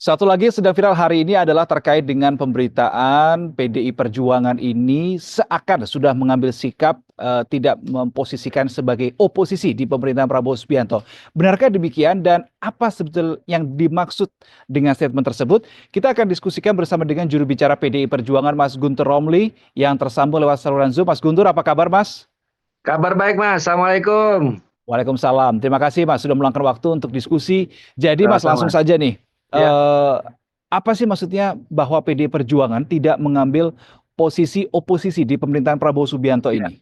Satu lagi yang sedang viral hari ini adalah terkait dengan pemberitaan PDI Perjuangan ini seakan sudah mengambil sikap tidak memposisikan sebagai oposisi di pemerintahan Prabowo Subianto. Benarkah demikian dan apa sebetulnya yang dimaksud dengan statement tersebut? Kita akan diskusikan bersama dengan juru bicara PDI Perjuangan Mas Guntur Romli yang tersambung lewat saluran Zoom. Mas Guntur, apa kabar Mas? Kabar baik, Mas. Assalamualaikum. Waalaikumsalam. Terima kasih Mas sudah meluangkan waktu untuk diskusi. Jadi Mas langsung Sama-sama. saja nih. Ya, Eh, apa sih maksudnya bahwa PDI Perjuangan tidak mengambil posisi oposisi di pemerintahan Prabowo Subianto ya, ini?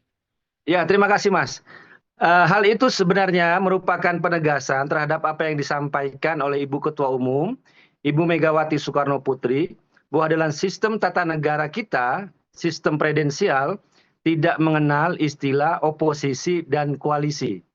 ya. Terima kasih, Mas. Hal itu sebenarnya merupakan penegasan terhadap apa yang disampaikan oleh Ibu Ketua Umum, Ibu Megawati Soekarno Putri, bahwa dalam sistem tata negara kita, sistem presidensial, tidak mengenal istilah oposisi dan koalisi.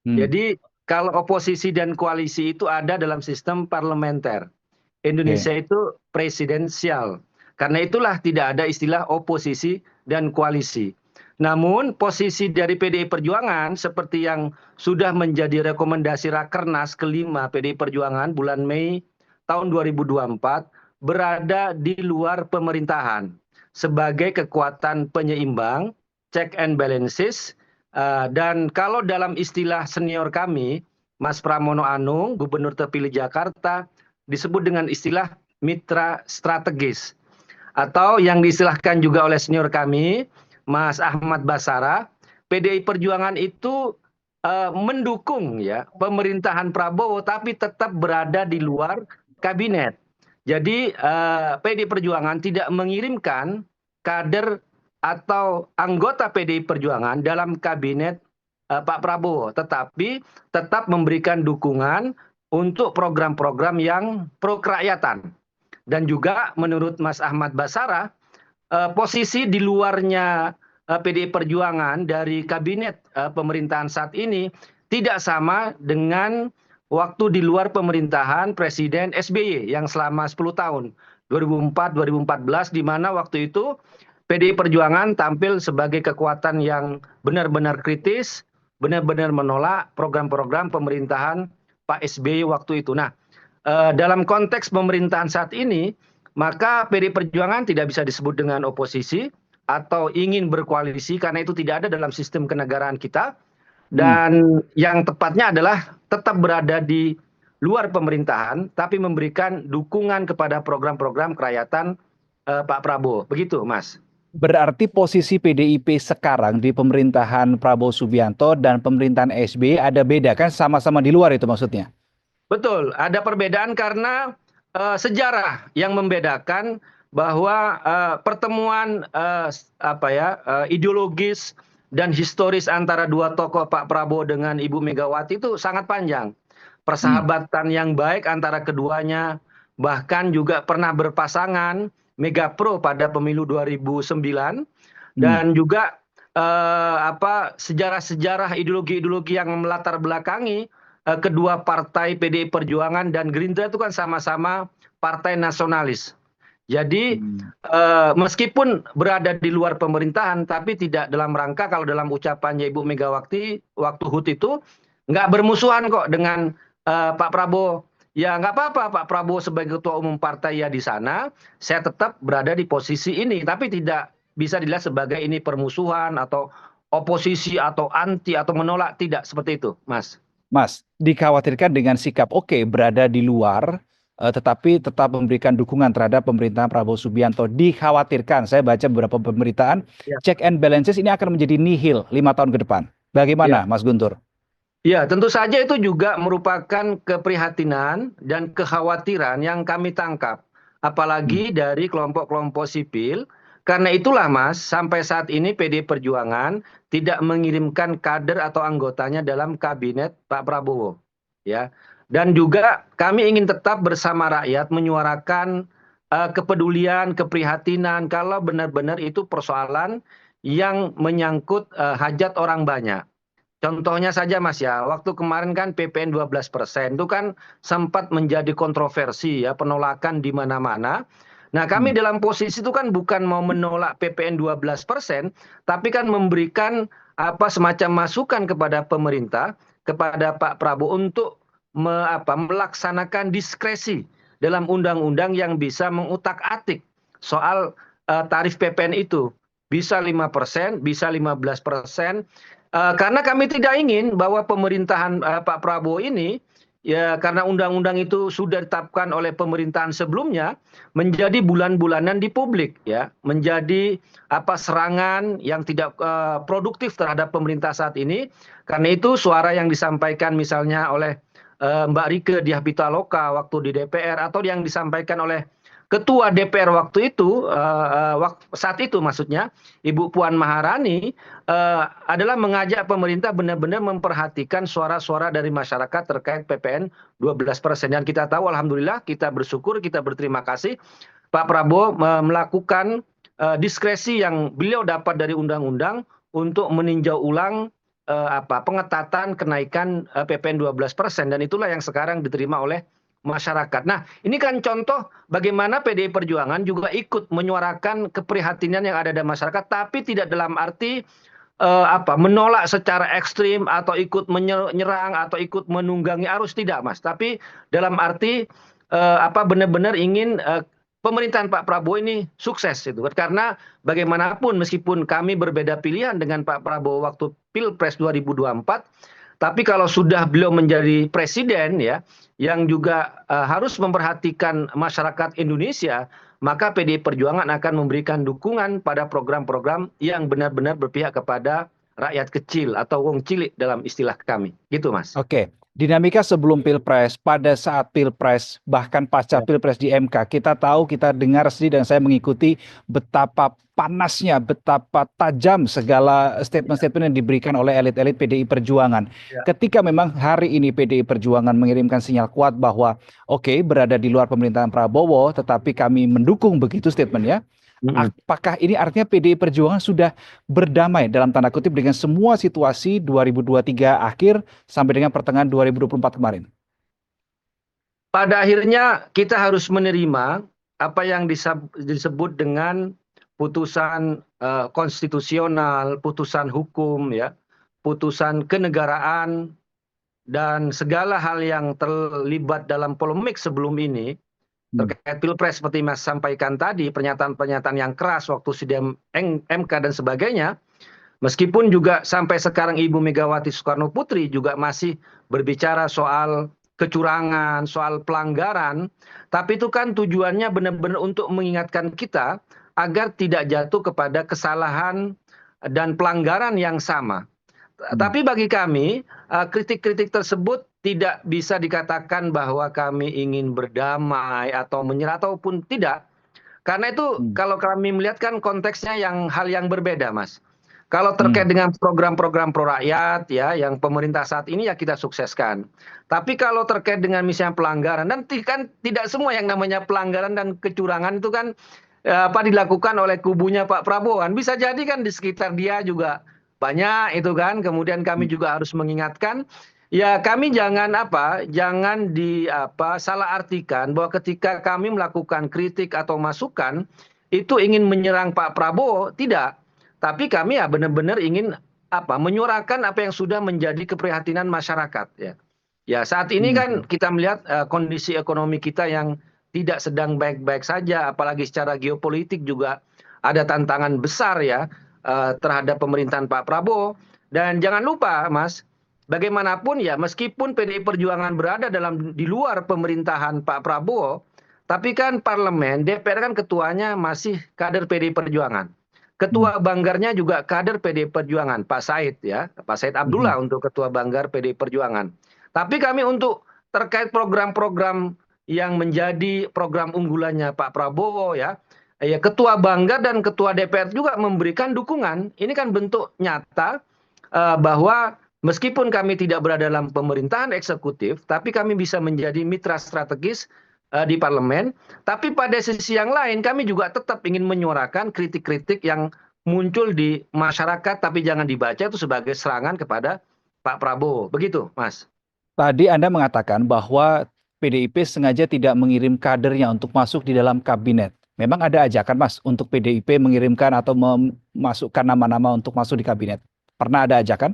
Hmm, Jadi, kalau oposisi dan koalisi itu ada dalam sistem parlementer. oke. Indonesia itu presidensial. Karena itulah tidak ada istilah oposisi dan koalisi. Namun posisi dari PDI Perjuangan seperti yang sudah menjadi rekomendasi Rakernas kelima PDI Perjuangan bulan Mei tahun 2024 berada di luar pemerintahan sebagai kekuatan penyeimbang, check and balances, dan kalau dalam istilah senior kami, Mas Pramono Anung, Gubernur terpilih Jakarta, disebut dengan istilah mitra strategis atau yang diistilahkan juga oleh senior kami Mas Ahmad Basara, PDI Perjuangan itu mendukung ya pemerintahan Prabowo tapi tetap berada di luar kabinet. Jadi PDI Perjuangan tidak mengirimkan kader atau anggota PDI Perjuangan dalam kabinet Pak Prabowo, tetapi tetap memberikan dukungan untuk program-program yang pro kerakyatan. Dan juga menurut Mas Ahmad Basara, posisi di luarnya PDI Perjuangan dari kabinet pemerintahan saat ini tidak sama dengan waktu di luar pemerintahan Presiden SBY yang selama 10 tahun, 2004-2014, di mana waktu itu PDI Perjuangan tampil sebagai kekuatan yang benar-benar kritis, benar-benar menolak program-program pemerintahan Pak SBY waktu itu. Nah, dalam konteks pemerintahan saat ini, maka PDI Perjuangan tidak bisa disebut dengan oposisi atau ingin berkoalisi karena itu tidak ada dalam sistem kenegaraan kita. Hmm. Dan yang tepatnya adalah tetap berada di luar pemerintahan, tapi memberikan dukungan kepada program-program kerakyatan Pak Prabowo. Begitu, Mas. Berarti posisi PDIP sekarang di pemerintahan Prabowo Subianto dan pemerintahan SBY ada beda kan sama-sama di luar itu maksudnya? Betul, ada perbedaan karena sejarah yang membedakan bahwa pertemuan ideologis dan historis antara dua tokoh Pak Prabowo dengan Ibu Megawati itu sangat panjang. Hmm. Persahabatan yang baik antara keduanya, bahkan juga pernah berpasangan Mega Pro pada pemilu 2009 Hmm. dan juga sejarah-sejarah ideologi-ideologi yang melatar belakangi kedua partai PDI Perjuangan dan Gerindra itu kan sama-sama partai nasionalis. Jadi Hmm. meskipun berada di luar pemerintahan, tapi tidak dalam rangka kalau dalam ucapannya Ibu Megawati waktu HUT itu nggak bermusuhan kok dengan Pak Prabowo. Ya nggak apa-apa Pak Prabowo sebagai ketua umum partai ya di sana, saya tetap berada di posisi ini, tapi tidak bisa dilihat sebagai ini permusuhan atau oposisi atau anti atau menolak, tidak seperti itu, Mas. Mas, dikhawatirkan dengan sikap oke berada di luar, tetapi tetap memberikan dukungan terhadap pemerintahan Prabowo Subianto. Dikhawatirkan, saya baca beberapa pemberitaan, Ya, check and balances ini akan menjadi nihil 5 tahun ke depan. Bagaimana, ya. Mas Guntur? Ya, tentu saja itu juga merupakan keprihatinan dan kekhawatiran yang kami tangkap, Hmm. apalagi dari kelompok-kelompok sipil. Karena itulah, Mas, sampai saat ini PD Perjuangan tidak mengirimkan kader atau anggotanya dalam kabinet Pak Prabowo. Ya, dan juga kami ingin tetap bersama rakyat menyuarakan kepedulian, keprihatinan kalau benar-benar itu persoalan yang menyangkut hajat orang banyak. Contohnya saja Mas ya, waktu kemarin kan PPN 12% itu kan sempat menjadi kontroversi ya, penolakan di mana-mana. Nah, kami Hmm. dalam posisi itu kan bukan mau menolak PPN 12%, tapi kan memberikan semacam masukan kepada pemerintah, kepada Pak Prabowo untuk melaksanakan diskresi dalam undang-undang yang bisa mengutak-atik soal tarif PPN itu. Bisa 5%, bisa 15%. Karena kami tidak ingin bahwa pemerintahan Pak Prabowo ini, ya karena undang-undang itu sudah ditetapkan oleh pemerintahan sebelumnya, menjadi bulan-bulanan di publik, ya, menjadi serangan yang tidak produktif terhadap pemerintah saat ini. Karena itu suara yang disampaikan misalnya oleh Mbak Rieke Diah Pitaloka waktu di DPR, atau yang disampaikan oleh Ketua DPR waktu itu, saat itu maksudnya, Ibu Puan Maharani, adalah mengajak pemerintah benar-benar memperhatikan suara-suara dari masyarakat terkait PPN 12%. Dan kita tahu, alhamdulillah, kita bersyukur, kita berterima kasih, Pak Prabowo melakukan diskresi yang beliau dapat dari undang-undang untuk meninjau ulang pengetatan kenaikan PPN 12%, dan itulah yang sekarang diterima oleh masyarakat. Nah, ini kan contoh bagaimana PDI Perjuangan juga ikut menyuarakan keprihatinan yang ada di masyarakat, tapi tidak dalam arti menolak secara ekstrim atau ikut menyerang atau ikut menunggangi arus, tidak, Mas. Tapi dalam arti benar-benar ingin pemerintahan Pak Prabowo ini sukses itu. Karena bagaimanapun meskipun kami berbeda pilihan dengan Pak Prabowo waktu Pilpres 2024, tapi kalau sudah beliau menjadi presiden, ya, yang juga harus memperhatikan masyarakat Indonesia, maka PDI Perjuangan akan memberikan dukungan pada program-program yang benar-benar berpihak kepada rakyat kecil atau wong cilik dalam istilah kami. Gitu, Mas. Oke, dinamika sebelum Pilpres, pada saat Pilpres, bahkan pasca Pilpres di MK, kita tahu, kita dengar sendiri dan saya mengikuti betapa panasnya, betapa tajam segala statement-statement yang diberikan oleh elit-elit PDI Perjuangan. Ketika memang hari ini PDI Perjuangan mengirimkan sinyal kuat bahwa oke, berada di luar pemerintahan Prabowo, tetapi kami mendukung, begitu statementnya. Apakah ini artinya PDI Perjuangan sudah berdamai dalam tanda kutip dengan semua situasi 2023 akhir sampai dengan pertengahan 2024 kemarin? Pada akhirnya kita harus menerima apa yang disebut dengan putusan konstitusional, putusan hukum, ya, putusan kenegaraan, dan segala hal yang terlibat dalam polemik sebelum ini terkait Pilpres seperti Mas sampaikan tadi, pernyataan-pernyataan yang keras waktu sidang MK dan sebagainya. Meskipun juga sampai sekarang Ibu Megawati Soekarno Putri juga masih berbicara soal kecurangan, soal pelanggaran, tapi itu kan tujuannya benar-benar untuk mengingatkan kita agar tidak jatuh kepada kesalahan dan pelanggaran yang sama. Tapi bagi kami, kritik-kritik tersebut tidak bisa dikatakan bahwa kami ingin berdamai atau menyerah, ataupun tidak. Karena itu kalau kami melihat kan konteksnya hal yang berbeda, Mas. Kalau terkait dengan program-program pro rakyat, ya, yang pemerintah saat ini, ya, kita sukseskan. Tapi kalau terkait dengan misalnya pelanggaran, dan kan tidak semua yang namanya pelanggaran dan kecurangan itu kan dilakukan oleh kubunya Pak Prabowo, kan bisa jadi kan di sekitar dia juga banyak itu kan. Kemudian kami juga harus mengingatkan, ya, kami jangan salah artikan bahwa ketika kami melakukan kritik atau masukan itu ingin menyerang Pak Prabowo, tidak. Tapi kami ya benar-benar ingin menyuarakan apa yang sudah menjadi keprihatinan masyarakat, ya. Ya, saat ini kan kita melihat kondisi ekonomi kita yang tidak sedang baik-baik saja, apalagi secara geopolitik juga ada tantangan besar, ya, terhadap pemerintahan Pak Prabowo. Dan jangan lupa, Mas, bagaimanapun, ya, meskipun PDI Perjuangan berada di luar pemerintahan Pak Prabowo, tapi kan parlemen, DPR kan ketuanya masih kader PDI Perjuangan. Ketua Banggarnya juga kader PDI Perjuangan, Pak Said, ya, Pak Said Abdullah untuk Ketua Banggar PDI Perjuangan. Tapi kami untuk terkait program-program yang menjadi program unggulannya Pak Prabowo, ya, Ketua Banggar dan Ketua DPR juga memberikan dukungan. Ini kan bentuk nyata bahwa meskipun kami tidak berada dalam pemerintahan eksekutif, tapi kami bisa menjadi mitra strategis di parlemen. Tapi pada sisi yang lain, kami juga tetap ingin menyuarakan kritik-kritik yang muncul di masyarakat, tapi jangan dibaca itu sebagai serangan kepada Pak Prabowo. Begitu, Mas. Tadi Anda mengatakan bahwa PDIP sengaja tidak mengirim kadernya untuk masuk di dalam kabinet. Memang ada ajakan, Mas, untuk PDIP mengirimkan atau memasukkan nama-nama untuk masuk di kabinet? Pernah ada ajakan?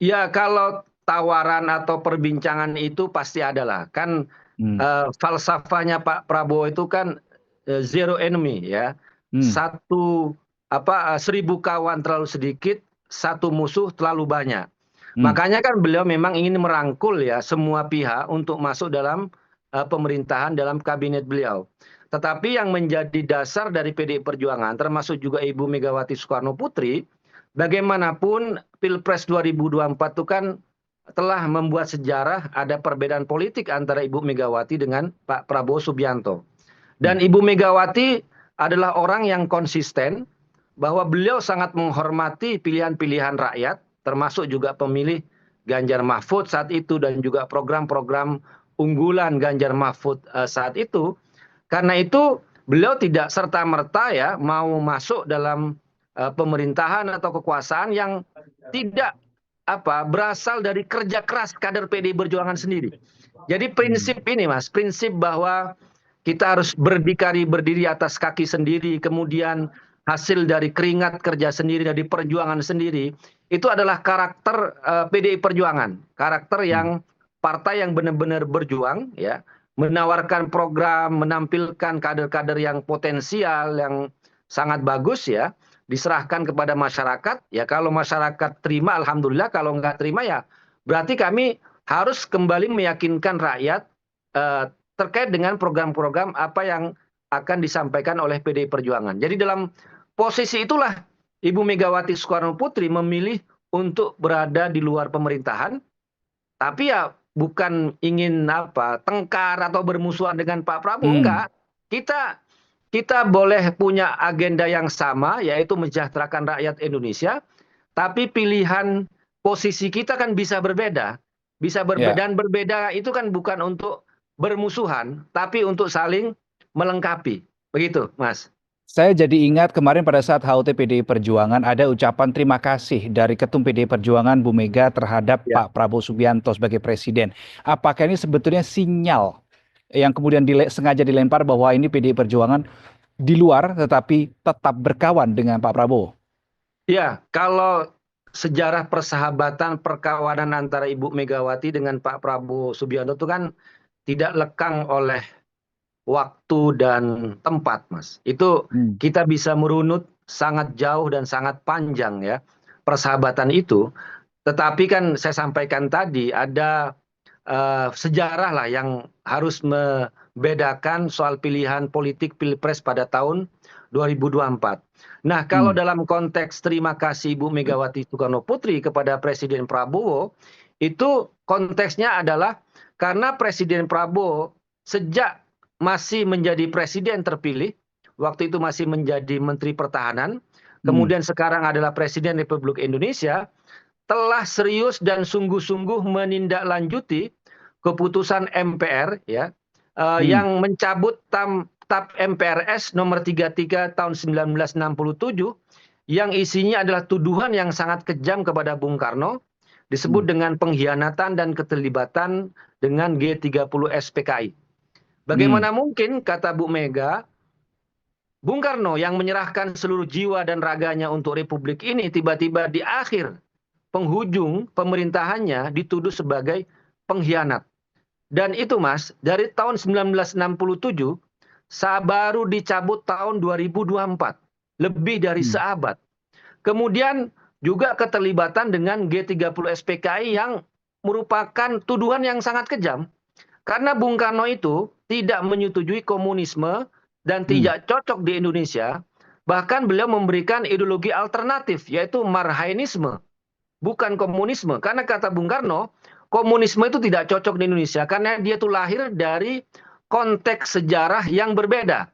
Ya, kalau tawaran atau perbincangan itu pasti ada lah. Kan Hmm. Falsafahnya Pak Prabowo itu kan zero enemy ya. Hmm. Satu seribu kawan terlalu sedikit, satu musuh terlalu banyak. Hmm. Makanya kan beliau memang ingin merangkul ya semua pihak untuk masuk dalam pemerintahan, dalam kabinet beliau. Tetapi yang menjadi dasar dari PDI Perjuangan, termasuk juga Ibu Megawati Soekarno Putri, bagaimanapun Pilpres 2024 itu kan telah membuat sejarah, ada perbedaan politik antara Ibu Megawati dengan Pak Prabowo Subianto. Hmm. Dan Ibu Megawati adalah orang yang konsisten bahwa beliau sangat menghormati pilihan-pilihan rakyat, termasuk juga pemilih Ganjar Mahfud saat itu dan juga program-program unggulan Ganjar Mahfud saat itu. Karena itu beliau tidak serta-merta ya mau masuk dalam pemerintahan atau kekuasaan yang tidak berasal dari kerja keras kader PDI Perjuangan sendiri. Jadi prinsip ini Mas, prinsip bahwa kita harus berdiri atas kaki sendiri, kemudian hasil dari keringat kerja sendiri, dari perjuangan sendiri, itu adalah karakter PDI Perjuangan, karakter yang partai yang benar-benar berjuang, ya, menawarkan program, menampilkan kader-kader yang potensial, yang sangat bagus, ya, diserahkan kepada masyarakat. Ya, kalau masyarakat terima, alhamdulillah. Kalau nggak terima, ya berarti kami harus kembali meyakinkan rakyat terkait dengan program-program apa yang akan disampaikan oleh PDI Perjuangan. Jadi dalam posisi itulah Ibu Megawati Soekarno Putri memilih untuk berada di luar pemerintahan, tapi ya bukan ingin tengkar atau bermusuhan dengan Pak Prabowo, Hmm. enggak. Kita boleh punya agenda yang sama, yaitu mensejahterakan rakyat Indonesia, tapi pilihan posisi kita kan bisa berbeda. Bisa berbeda, Ya. dan berbeda itu kan bukan untuk bermusuhan, tapi untuk saling melengkapi. Begitu, Mas. Saya jadi ingat kemarin pada saat HUT PDI Perjuangan ada ucapan terima kasih dari Ketum PDI Perjuangan Bu Mega terhadap Ya. Pak Prabowo Subianto sebagai presiden. Apakah ini sebetulnya sinyal yang kemudian sengaja dilempar bahwa ini PDI Perjuangan di luar tetapi tetap berkawan dengan Pak Prabowo? Ya, kalau sejarah persahabatan, perkawanan antara Ibu Megawati dengan Pak Prabowo Subianto itu kan tidak lekang oleh waktu dan tempat, Mas. Itu Hmm. kita bisa merunut sangat jauh dan sangat panjang ya persahabatan itu. Tetapi kan saya sampaikan tadi ada sejarah lah yang harus membedakan soal pilihan politik Pilpres pada tahun 2024. Nah, kalau Hmm. dalam konteks terima kasih Ibu Megawati Soekarno Putri kepada Presiden Prabowo, itu konteksnya adalah karena Presiden Prabowo sejak masih menjadi presiden terpilih, waktu itu masih menjadi Menteri Pertahanan, Hmm. kemudian sekarang adalah Presiden Republik Indonesia, telah serius dan sungguh-sungguh menindaklanjuti keputusan MPR ya Hmm. yang mencabut TAP MPRS nomor 33 tahun 1967 yang isinya adalah tuduhan yang sangat kejam kepada Bung Karno, disebut Hmm. dengan pengkhianatan dan keterlibatan dengan G30 SPKI. Hmm. Bagaimana mungkin, kata Bu Mega, Bung Karno yang menyerahkan seluruh jiwa dan raganya untuk Republik ini tiba-tiba di akhir penghujung pemerintahannya dituduh sebagai pengkhianat. Dan itu Mas, dari tahun 1967 baru dicabut tahun 2024. Lebih dari Hmm. seabad. Kemudian juga keterlibatan dengan G30 SPKI yang merupakan tuduhan yang sangat kejam. Karena Bung Karno itu tidak menyetujui komunisme dan Hmm. tidak cocok di Indonesia. Bahkan beliau memberikan ideologi alternatif, yaitu Marhainisme, bukan komunisme. Karena kata Bung Karno, komunisme itu tidak cocok di Indonesia karena dia itu lahir dari konteks sejarah yang berbeda.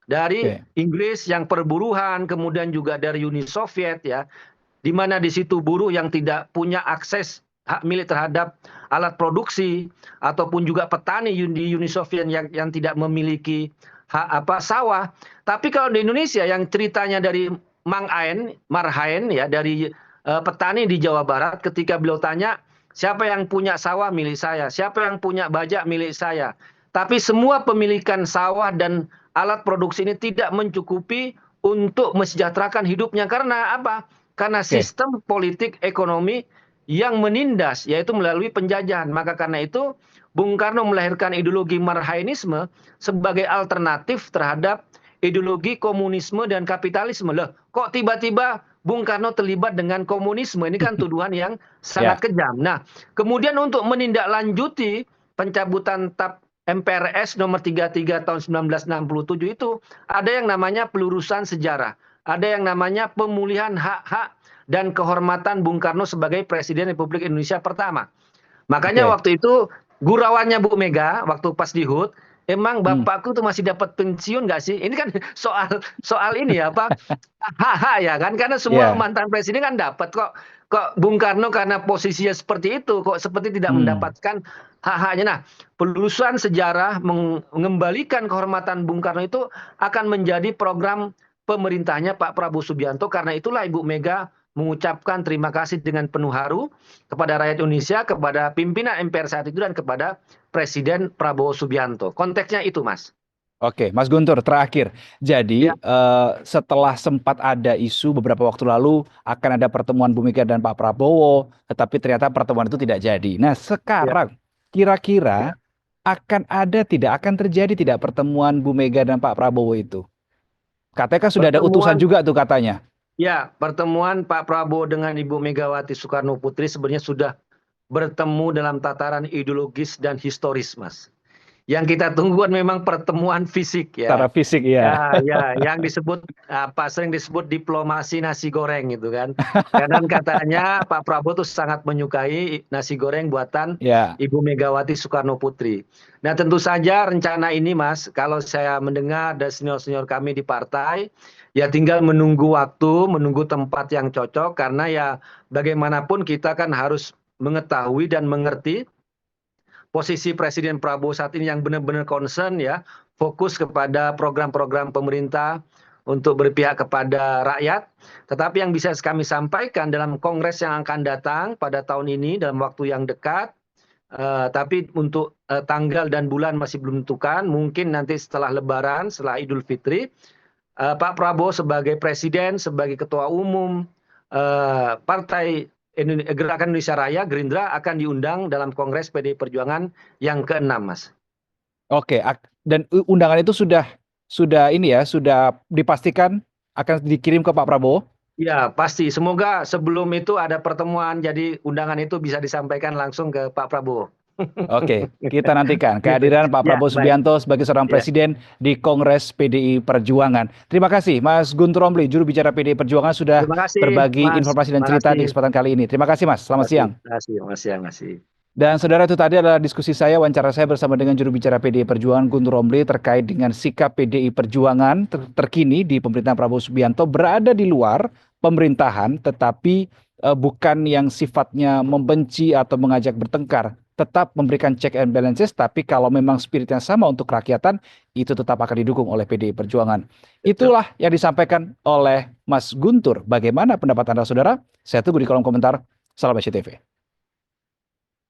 Dari Oke. Inggris yang perburuhan, kemudian juga dari Uni Soviet ya, di mana di situ buruh yang tidak punya akses hak milik terhadap alat produksi, ataupun juga petani di Uni Soviet yang tidak memiliki hak sawah. Tapi kalau di Indonesia yang ceritanya dari Marhaen ya, dari petani di Jawa Barat, ketika beliau tanya siapa yang punya sawah milik saya, siapa yang punya bajak milik saya. Tapi semua pemilikan sawah dan alat produksi ini tidak mencukupi untuk mesejahterakan hidupnya. Karena apa? Karena Oke. sistem politik ekonomi yang menindas, yaitu melalui penjajahan. Maka karena itu Bung Karno melahirkan ideologi marhainisme sebagai alternatif terhadap ideologi komunisme dan kapitalisme. Loh, kok tiba-tiba Bung Karno terlibat dengan komunisme? Ini kan tuduhan yang Ya, sangat kejam. Nah, kemudian untuk menindaklanjuti pencabutan TAP MPRS nomor 33 tahun 1967 itu ada yang namanya pelurusan sejarah. Ada yang namanya pemulihan hak-hak dan kehormatan Bung Karno sebagai Presiden Republik Indonesia pertama. Makanya oke. waktu itu gurauannya Bu Mega waktu pas di HUT, emang Hmm, bapakku tuh masih dapat pensiun nggak sih? Ini kan soal soal ini ya apa hak ya kan karena semua ya. mantan presiden kan dapat kok Bung Karno karena posisinya seperti itu kok seperti tidak Hmm. mendapatkan hak-haknya. Nah, penelusuran sejarah mengembalikan kehormatan Bung Karno itu akan menjadi program pemerintahnya Pak Prabowo Subianto karena itulah Ibu Mega mengucapkan terima kasih dengan penuh haru kepada rakyat Indonesia, kepada pimpinan MPR saat itu dan kepada Presiden Prabowo Subianto. Konteksnya itu, Mas. Oke, Mas Guntur, terakhir. Jadi, Ya, setelah sempat ada isu beberapa waktu lalu akan ada pertemuan Bu Mega dan Pak Prabowo, tetapi ternyata pertemuan itu tidak jadi. Nah, ya, sekarang ya. kira-kira akan terjadi tidak pertemuan Bu Mega dan Pak Prabowo itu? Katanya kan sudah ada utusan Pertemuan juga tuh katanya. Ya, pertemuan Pak Prabowo dengan Ibu Megawati Soekarno Putri sebenarnya sudah bertemu dalam tataran ideologis dan historis, Mas. Yang kita tunggu kan memang pertemuan fisik Secara ya. fisik ya. Ya, yang disebut apa sering disebut diplomasi nasi goreng gitu kan. Karena katanya Pak Prabowo tuh sangat menyukai nasi goreng buatan Ya, Ibu Megawati Soekarno Putri. Nah, tentu saja rencana ini, Mas, kalau saya mendengar dari senior-senior kami di partai, ya tinggal menunggu waktu, menunggu tempat yang cocok karena ya bagaimanapun kita kan harus mengetahui dan mengerti posisi Presiden Prabowo saat ini yang benar-benar concern ya, fokus kepada program-program pemerintah untuk berpihak kepada rakyat. Tetapi yang bisa kami sampaikan dalam kongres yang akan datang pada tahun ini dalam waktu yang dekat, tapi untuk tanggal dan bulan masih belum tentukan, mungkin nanti setelah Lebaran, setelah Idul Fitri, Pak Prabowo sebagai Presiden, sebagai Ketua Umum Partai Gerakan Indonesia Raya Gerindra akan diundang dalam Kongres PDI Perjuangan yang ke-6, Mas. oke. Dan undangan itu sudah ini ya, sudah dipastikan akan dikirim ke Pak Prabowo. Ya, pasti. Semoga sebelum itu ada pertemuan, jadi undangan itu bisa disampaikan langsung ke Pak Prabowo. Oke, kita nantikan Gitu. kehadiran Pak Ya, Prabowo baik. Subianto sebagai seorang Ya, presiden di Kongres PDI Perjuangan. Terima kasih, Mas Guntur Romli, juru bicara PDI Perjuangan sudah terima kasih, berbagi Mas. informasi dan Terima cerita kasih. di kesempatan kali ini. Terima kasih, Mas. Terima Selamat kasih. siang. Terima kasih. Terima kasih. Dan saudara, itu tadi adalah diskusi saya, wawancara saya bersama dengan juru bicara PDI Perjuangan Guntur Romli terkait dengan sikap PDI Perjuangan terkini di pemerintahan Prabowo Subianto berada di luar pemerintahan, tetapi bukan yang sifatnya membenci atau mengajak bertengkar. Tetap memberikan check and balances, tapi kalau memang spirit yang sama untuk kerakyatan, itu tetap akan didukung oleh PDI Perjuangan. Betul. Itulah yang disampaikan oleh Mas Guntur. Bagaimana pendapat Anda, saudara? Saya tunggu di kolom komentar. Salam SCTV.